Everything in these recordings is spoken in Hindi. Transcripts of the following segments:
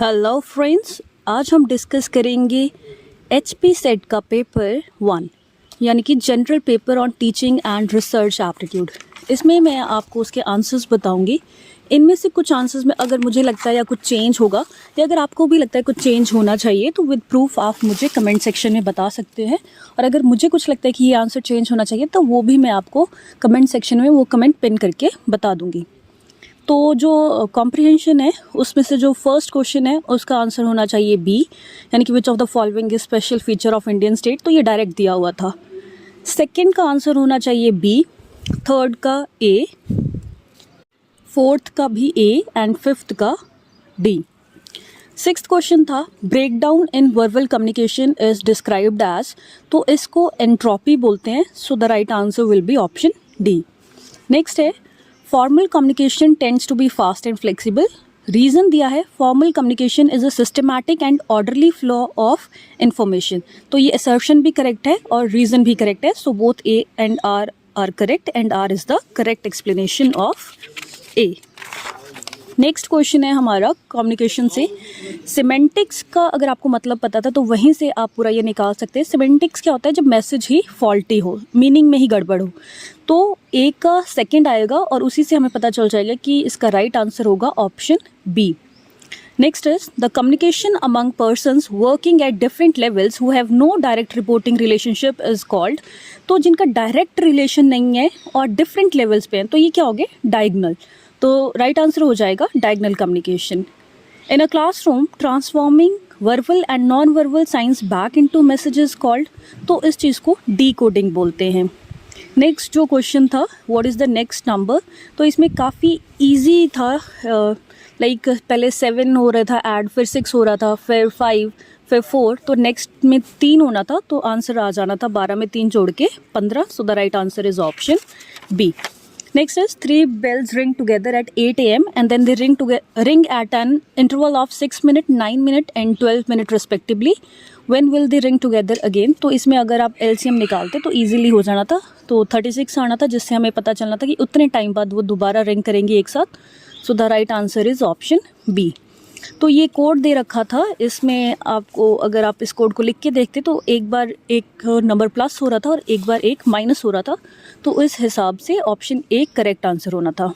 हेलो फ्रेंड्स, आज हम डिस्कस करेंगे HP सेट का पेपर 1 यानी कि general paper on teaching and research aptitude. इसमें मैं आपको उसके आंसर्स बताऊंगी। इनमें से कुछ आंसर्स में अगर मुझे लगता है या कुछ चेंज होगा या अगर आपको भी लगता है कुछ चेंज होना चाहिए तो विद प्रूफ आप मुझे कमेंट सेक्शन में बता सकते हैं। और अगर मुझे कुछ लगता है कि ये आंसर चेंज होना चाहिए तो वो भी मैं आपको कमेंट सेक्शन में वो कमेंट पिन करके बता दूँगी। तो जो कॉम्प्रिहेंशन है उसमें से जो फर्स्ट क्वेश्चन है उसका आंसर होना चाहिए बी, यानी कि विच of the following is special feature of Indian state, तो ये डायरेक्ट दिया हुआ था। सेकंड का आंसर होना चाहिए बी, थर्ड का ए, फोर्थ का भी ए एंड फिफ्थ का डी। सिक्स्थ क्वेश्चन था break down in verbal communication is described as, तो इसको एंट्रोपी बोलते हैं। So the right answer will be option D. Next है formal communication tends to be fast and flexible. Reason दिया है formal communication is a systematic and orderly flow of information. तो ये असर्शन भी करेक्ट है और रीज़न भी करेक्ट है। So both A and R correct and R is the correct explanation of A. Next question है हमारा कम्युनिकेशन से सिमेंटिक्स का। अगर आपको मतलब पता था तो वहीं से आप पूरा ये निकाल सकते हैं। सिमेंटिक्स क्या होता है? जब मैसेज ही फॉल्टी हो, मीनिंग में ही गड़बड़ हो, तो ए का सेकंड आएगा और उसी से हमें पता चल जाएगा कि इसका राइट आंसर होगा option B. Next is the communication among persons working at different levels who have no direct reporting relationship is called. तो जिनका डायरेक्ट रिलेशन नहीं है और डिफरेंट लेवल्स पे हैं तो ये क्या हो गए? डायगनल। तो राइट आंसर हो जाएगा diagonal communication. In a classroom transforming verbal and non verbal science back into messages called, तो इस चीज़ को डीकोडिंग बोलते हैं। नेक्स्ट जो क्वेश्चन था what is the next number, तो इसमें काफ़ी इजी था। लाइक पहले 7 हो रहा था ऐड, फिर 6 हो रहा था, फिर 5, फिर 4, तो नेक्स्ट में 3 होना था तो आंसर आ जाना था 12 में 3 जोड़ के 15। So the right answer is option B. Next is 3 bells ring together at 8 a.m. and then they ring at an interval of 6 minute, 9 minute and 12 minute respectively. When will they ring together again? तो इसमें अगर आप LCM निकालते तो easily हो जाना था, तो 36 आना था, जिससे हमें पता चलना था कि उतने टाइम बाद वो दोबारा रिंग करेंगे एक साथ। So the right answer is option B. तो ये कोड दे रखा था, इसमें आपको अगर आप इस कोड को लिख के देखते तो एक बार एक नंबर प्लस हो रहा था और एक बार एक माइनस हो रहा था, तो इस हिसाब से ऑप्शन ए करेक्ट आंसर होना था।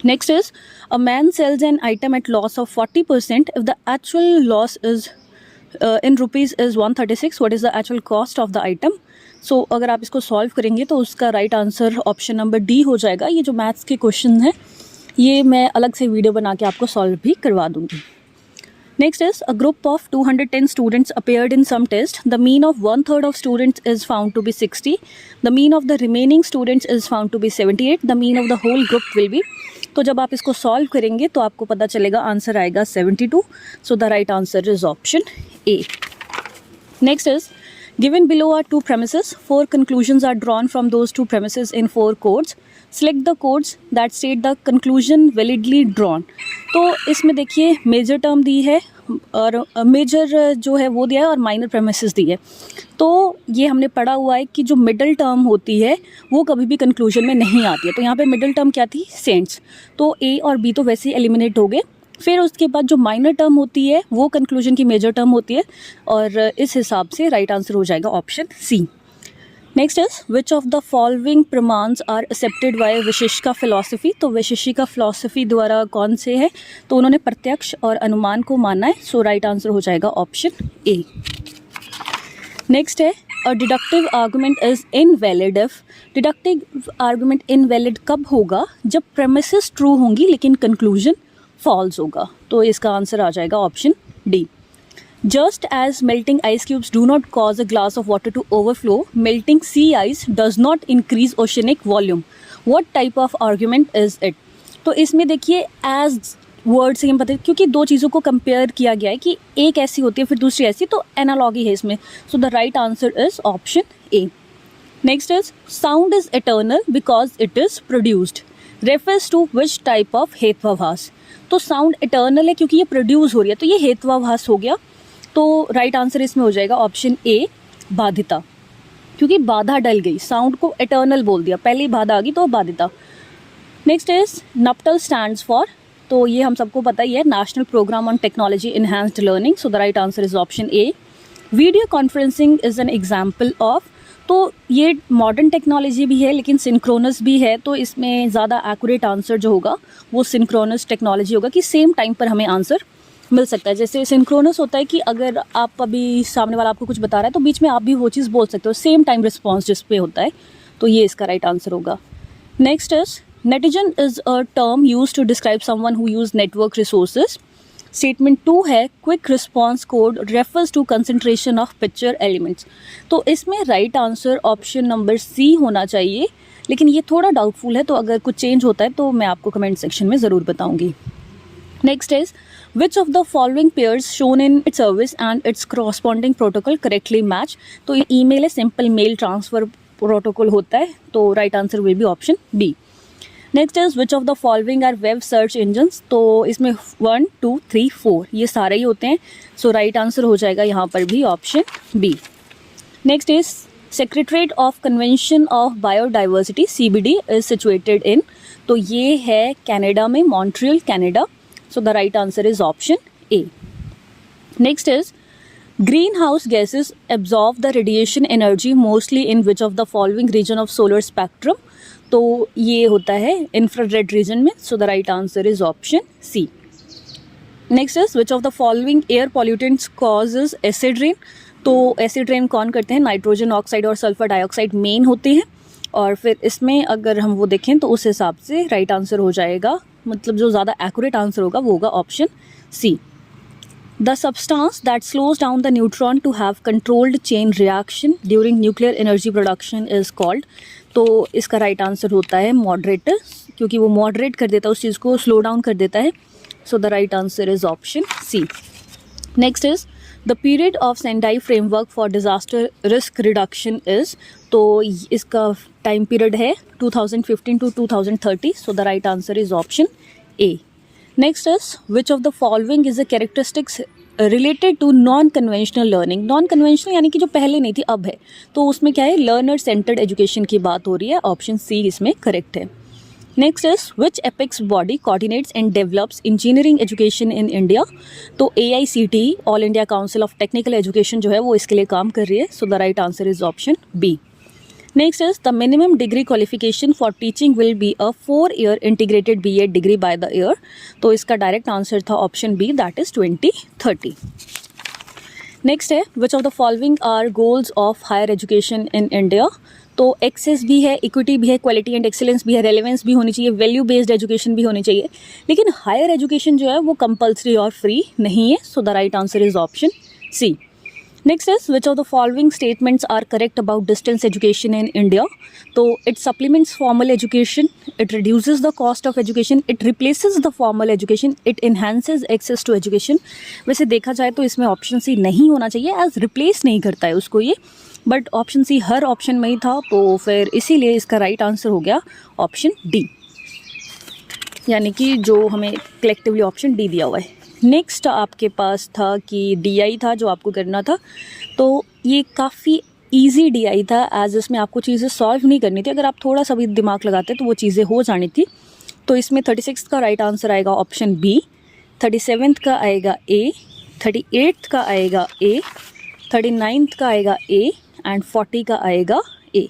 Next is a man sells an item at loss of 40% if the actual loss is in rupees is 136, what is the actual cost of the item. So अगर आप इसको सॉल्व करेंगे तो उसका right answer option number D हो जाएगा। ये जो मैथ्स के क्वेश्चन है ये मैं अलग से वीडियो बना के आपको सॉल्व भी करवा दूंगी। Next is a group of 210 students appeared in some test. The mean of 1/3 of students is found to be 60. The mean of the remaining students is found to be 78. The mean of the whole group will be. तो जब आप इसको सॉल्व करेंगे तो आपको पता चलेगा आंसर आएगा 72. सो the right answer is option A. Next is given below are 2 premises. 4 conclusions are drawn from those 2 premises in 4 codes. Select the codes that state the conclusion validly drawn. तो इसमें देखिए मेजर टर्म दी है और मेजर जो है वो दिया है और माइनर प्रेमिसेस दी है। तो ये हमने पढ़ा हुआ है कि जो मिडल टर्म होती है वो कभी भी कंक्लूजन में नहीं आती है। तो यहाँ पे मिडल टर्म क्या थी? सेंट्स। तो ए और बी तो वैसे ही एलिमिनेट हो गए। फिर उसके बाद जो माइनर टर्म होती है वो कंक्लूजन की मेजर टर्म होती है और इस हिसाब से राइट आंसर हो जाएगा option C. Next is which of the following pramanas are accepted by Vaisheshika philosophy. तो विशिष्टिका फिलॉसफी द्वारा कौन से है? तो उन्होंने प्रत्यक्ष और अनुमान को माना है। सो राइट आंसर हो जाएगा ऑप्शन ए। नेक्स्ट है a deductive argument is invalid if. Deductive argument invalid कब होगा? जब प्रेमिसेस ट्रू होंगी लेकिन कंक्लूजन फॉल्स होगा। तो इसका आंसर आ जाएगा option D. Just as melting ice cubes do not cause a glass of water to overflow, melting sea ice does not increase oceanic volume. What type of argument is it? तो इसमें देखिए एज वर्ड से हम पता है क्योंकि दो चीज़ों को कंपेयर किया गया है कि एक ऐसी होती है फिर दूसरी ऐसी, तो एनालॉगी है इसमें। So the right answer is option A. Next is sound is eternal because it is produced, refers to which type of hetvabhasa. तो साउंड इटर्नल है क्योंकि ये प्रोड्यूस हो रही है, तो ये हेत्वाभास हो गया। तो राइट आंसर इसमें हो जाएगा ऑप्शन ए बाधिता, क्योंकि बाधा डल गई, साउंड को इटर्नल बोल दिया, पहले ही बाधा आ गई तो बाधिता। Next is NPTEL stands for तो ये हम सबको पता ही है, national programme on technology enhanced learning, so the right answer is option A. Video conferencing is an example of, तो ये मॉडर्न टेक्नोलॉजी भी है लेकिन सिंक्रोनस भी है, तो इसमें ज़्यादा एक्यूरेट आंसर जो होगा वो सिंक्रोनस टेक्नोलॉजी होगा कि सेम टाइम पर हमें आंसर मिल सकता है। जैसे सिंक्रोनस होता है कि अगर आप अभी सामने वाला आपको कुछ बता रहा है तो बीच में आप भी वो चीज़ बोल सकते हो, सेम टाइम रिस्पॉन्स जिस पे होता है, तो ये इसका राइट आंसर होगा। Next is netizen is a term use to describe someone who use network resources. Statement 2 है quick response code refers to concentration of picture elements. तो इसमें right answer option number C होना चाहिए, लेकिन ये थोड़ा डाउटफुल है, तो अगर कुछ चेंज होता है तो मैं आपको कमेंट सेक्शन में ज़रूर बताऊंगी। Next is which of the following pairs shown in its service and it's corresponding protocol correctly match. तो ये ईमेल है, सिंपल मेल ट्रांसफर प्रोटोकॉल होता है, तो right answer will be option B. Next is which of the following are web search engines. तो इसमें 1 2 3 4 ये सारे ही होते हैं, सो राइट आंसर हो जाएगा यहाँ पर भी option B. Next is secretariat of convention of biodiversity CBD is situated in, तो ये है कनाडा में, Montreal Canada, so the right answer is option A. Next is greenhouse gases absorb the radiation energy mostly in which of the following region of solar spectrum. तो ये होता है इंफ्रारेड रीजन में, so the right answer is option C. Next is which of the following air pollutants causes acid rain. तो एसिड रेन कौन करते हैं, नाइट्रोजन ऑक्साइड और सल्फर डाइऑक्साइड मेन होते हैं, और फिर इसमें अगर हम वो देखें तो उस हिसाब से राइट आंसर हो जाएगा, मतलब जो ज़्यादा एक्यूरेट आंसर होगा वो होगा option C. The substance that slows down the neutron to have controlled chain reaction during nuclear energy production is called। तो इसका राइट आंसर होता है मॉडरेटर, क्योंकि वो मॉडरेट कर देता है, उस चीज़ को स्लो डाउन कर देता है, so the right answer is option C. Next is the period of Sendai framework for disaster risk reduction is, तो इसका टाइम पीरियड है 2015 to 2030, so the right answer is option A. Next is which of the following is a characteristics related to non conventional learning. Non conventional यानी कि जो पहले नहीं थी अब है, तो उसमें क्या है, लर्नर सेंटर्ड एजुकेशन की बात हो रही है, ऑप्शन सी इसमें करेक्ट है। Next is which apex body coordinates and develops engineering education in India. तो AICTE all India council of technical education जो है वो इसके लिए काम कर रही है, so the right answer is option B. Next is the minimum degree qualification for teaching will be a 4-year integrated BEd degree by the year। तो इसका डायरेक्ट आंसर था option B, that is 2030। Next है which of the following are goals of higher education in India. तो एक्सेस भी है, इक्विटी भी है, क्वालिटी एंड एक्सीलेंस भी है, रेलेवेंस भी होनी चाहिए, वैल्यू बेस्ड एजुकेशन भी होनी चाहिए, लेकिन हायर एजुकेशन जो है वो कंपल्सरी और फ्री नहीं है, so the right answer is option C. Next is which of the following statements are correct about distance education in India। तो it supplements formal education, it reduces the cost of education, it replaces the formal education, it enhances access to education। वैसे देखा जाए तो इसमें ऑप्शन सी नहीं होना चाहिए, एज रिप्लेस नहीं करता है उसको ये, बट ऑप्शन सी हर ऑप्शन में ही था, तो फिर इसीलिए इसका राइट आंसर हो गया ऑप्शन डी, यानी कि जो हमें कलेक्टिवली ऑप्शन डी दिया हुआ है। नेक्स्ट आपके पास था कि DI था जो आपको करना था, तो ये काफ़ी इजी DI था, एज इसमें आपको चीज़ें सॉल्व नहीं करनी थी, अगर आप थोड़ा सा भी दिमाग लगाते तो वो चीज़ें हो जानी थी। तो इसमें 36 का राइट आंसर आएगा ऑप्शन बी, 37 का आएगा ए, 38 का आएगा ए, 39 का आएगा ए एंड 40 का आएगा ए,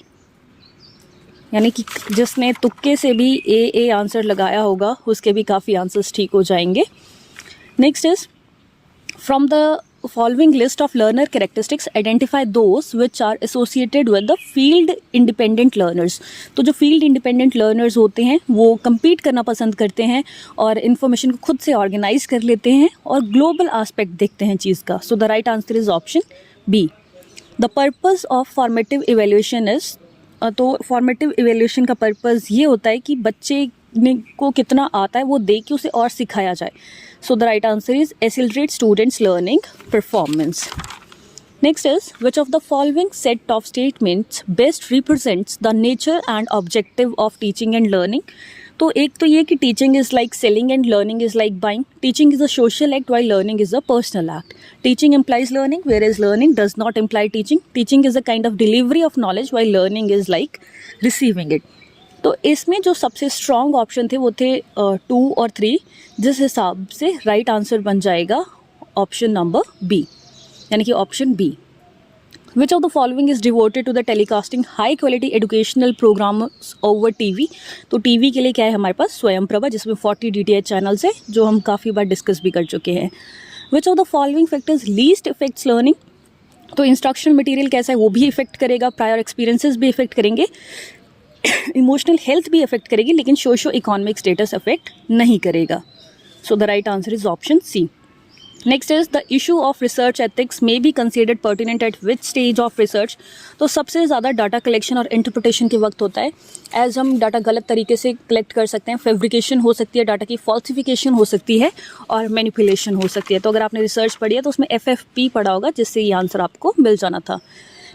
यानी कि जिसने तुक्के से भी ए आंसर लगाया होगा उसके भी काफ़ी आंसर्स ठीक हो जाएंगे। Next is from the following list of learner characteristics identify those which are associated with the field independent learners। तो जो field independent learners होते हैं वो compete करना पसंद करते हैं और information को खुद से organize कर लेते हैं और global aspect देखते हैं चीज़ का, so the right answer is option B। The purpose of formative evaluation is, तो formative evaluation का purpose ये होता है कि बच्चे को कितना आता है वो देख के उसे और सिखाया जाए, so the right answer is accelerate students learning performance। Next is which of the following set of statements best represents the nature and objective of teaching and learning। तो एक तो ये कि teaching is like selling and learning is like buying। Teaching is a social act while learning is a personal act। Teaching implies learning whereas learning does not imply teaching। Teaching is a kind of delivery of knowledge while learning is like receiving it। तो इसमें जो सबसे स्ट्रॉन्ग ऑप्शन थे वो थे 2 और 3, जिस हिसाब से राइट आंसर बन जाएगा ऑप्शन नंबर बी, यानी कि option B. Which of the following is devoted to the telecasting high quality educational programs over TV? तो टीवी के लिए क्या है हमारे पास स्वयं प्रभा, जिसमें 40 DTH चैनल्स है जो हम काफ़ी बार डिस्कस भी कर चुके हैं। Which of the following factors least affects learning? तो इंस्ट्रक्शन मटेरियल कैसा है वो भी इफेक्ट करेगा, प्रायर एक्सपीरियंसेस भी इफेक्ट करेंगे, इमोशनल हेल्थ भी इफेक्ट करेगी, लेकिन सोशो इकोनॉमिक स्टेटस इफेक्ट नहीं करेगा। So the right answer is option C. Next is the issue of research ethics may be considered pertinent at which stage of research? तो सबसे ज़्यादा डाटा कलेक्शन और इंटरप्रिटेशन के वक्त होता है, एज हम डाटा गलत तरीके से कलेक्ट कर सकते हैं, फेब्रिकेशन हो सकती है, डाटा की फॉल्सिफिकेशन हो सकती है और मैनिपुलेशन हो सकती है। तो अगर आपने रिसर्च पढ़ी है तो उसमें FFP पढ़ा होगा, जिससे ये आंसर आपको मिल जाना था।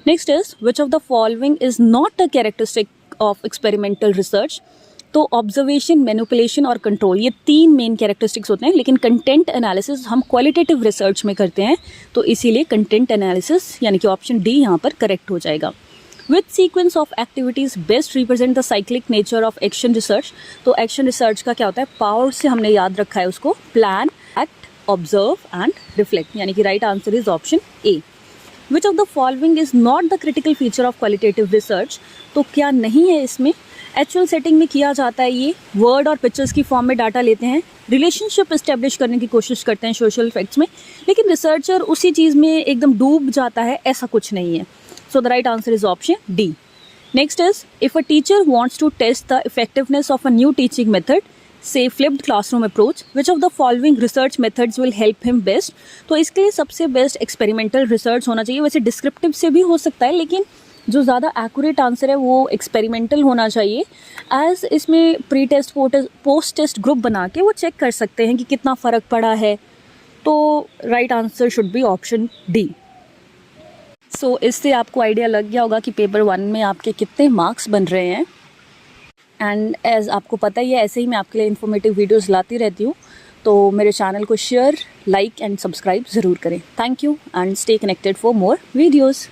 Next is which of the following is not a characteristic of experimental research? तो ऑब्जर्वेशन, मैनिपुलेशन और कंट्रोल, ये 3 मेन कैरेक्टरिस्टिक्स होते हैं, लेकिन कंटेंट एनालिसिस हम क्वालिटेटिव रिसर्च में करते हैं, तो इसीलिए कंटेंट एनालिसिस यानी कि ऑप्शन डी यहाँ पर करेक्ट हो जाएगा। विच sequence of activities best represent the cyclic nature of action research? तो एक्शन रिसर्च का क्या होता है, पावर से हमने याद रखा है उसको, plan, act, observe and reflect, यानी कि right answer is option A. Which of the following is not the critical feature of qualitative research? तो क्या नहीं है इसमें? एक्चुअल सेटिंग में किया जाता है, ये वर्ड और पिक्चर्स की फॉर्म में डाटा लेते हैं, रिलेशनशिप इस्टेब्लिश करने की कोशिश करते हैं सोशल इफेक्ट्स में, लेकिन रिसर्चर उसी चीज़ में एकदम डूब जाता है, ऐसा कुछ नहीं है। So the right answer is option D. Next is if a teacher wants to test the effectiveness of a new teaching method, say flipped classroom approach, which of the following research methods will help him best? तो इसके लिए सबसे बेस्ट एक्सपेरिमेंटल रिसर्च होना चाहिए। वैसे डिस्क्रिप्टिव से भी हो सकता है, लेकिन जो ज़्यादा एक्यूरेट आंसर है वो एक्सपेरिमेंटल होना चाहिए, एज इसमें pre test, post test group बना के वो चेक कर सकते हैं कि कितना फ़र्क पड़ा है। तो right answer should be option D. So इससे आपको आइडिया लग गया होगा कि पेपर 1 में आपके कितने मार्क्स बन रहे हैं। एंड एज आपको पता ही है, ऐसे ही मैं आपके लिए इन्फॉर्मेटिव वीडियोस लाती रहती हूँ, तो मेरे चैनल को शेयर, लाइक एंड सब्सक्राइब ज़रूर करें। Thank you and stay connected for more videos.